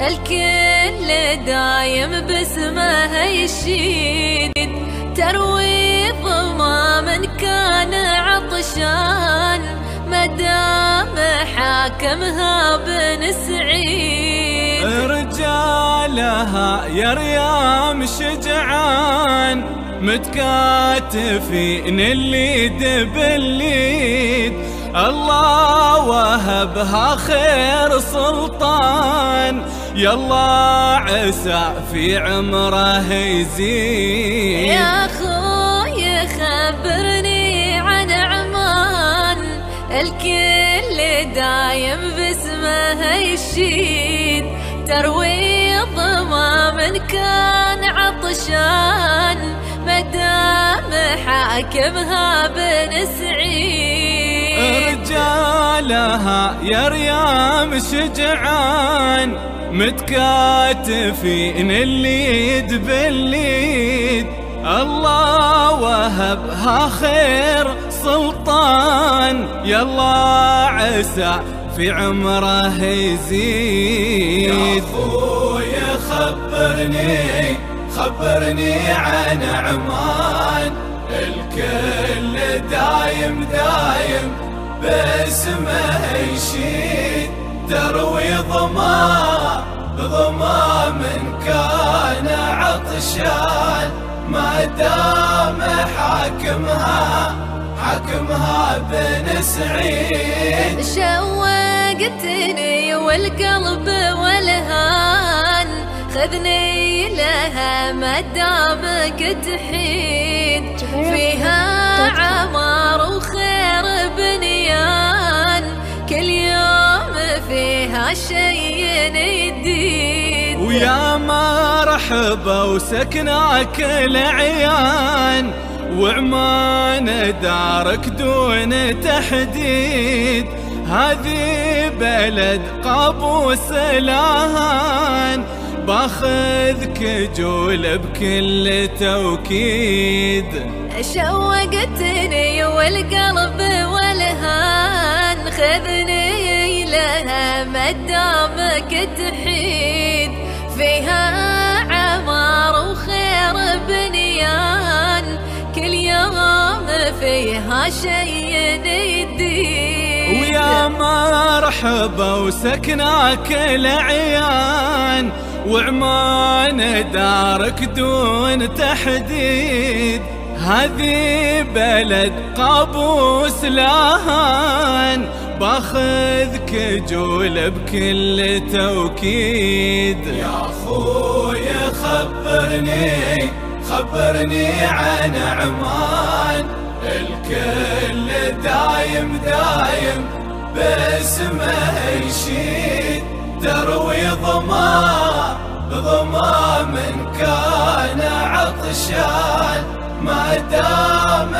الكل دايم باسمه يشيد، تروي ظما من كان عطشان، مدام حاكمها بن سعيد. رجالها يا ريام شجعان، متكاتفين اليد باليد، الله وهبها خير سلطان، يلا عسى في عمره يزيد. يا اخوي خبرني عن عمان، الكل دايم باسمه يشيد، تروي ظما من كان عطشان، مدام حاكمها بن سعيد. رجالها يا ريام شجعان، متكاتفين اليد باليد، الله وهبها خير سلطان، يلا عسى في عمره يزيد. يا اخويا خبرني عن عمان، الكل دايم باسمه يشيد، تروي ظما من كان عطشان، ما دام حاكمها بن سعيد. شوقتني والقلب والهان، خذني لها مدامك تحيد، فيها عمار وخير بنيان، كل يوم فيها شي جديد. ويا مرحبا وسكناك العيان، وعمان دارك دون تحديد، هذه بلد قابوس لاهان، باخذك جول بكل توكيد. شوقتني والقلب والهان، خذني لها مدامك تحيد، فيها عمار وخير بنيان، كل يوم فيها شي جديد. ويا مرحبا وسكناك العيان، وعمان دارك دون تحديد، هذه بلد قابوس لاهان، باخذك جول بكل توكيد. يا اخويا خبرني عن عمان، الكل دايم باسمه يشيد، تروي ظما من كان عطشان، ما دام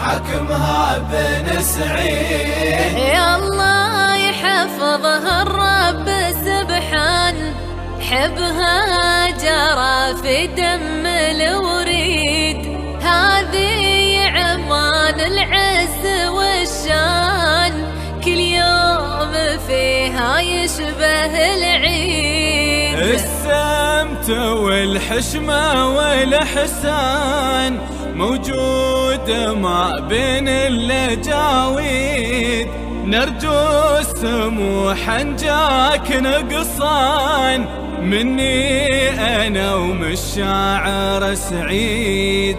حاكمها بن سعيد. يا الله يحفظها الرب سبحان، حبها جرى في دم الوريد، هذه عمان العز والشان، كل يوم فيها يشبه العيد. السمت والحشمة والإحسان موجود ما بين اللجاويد، نرجو سموحا جاك نقصان، مني أنا ومن الشاعر سعيد.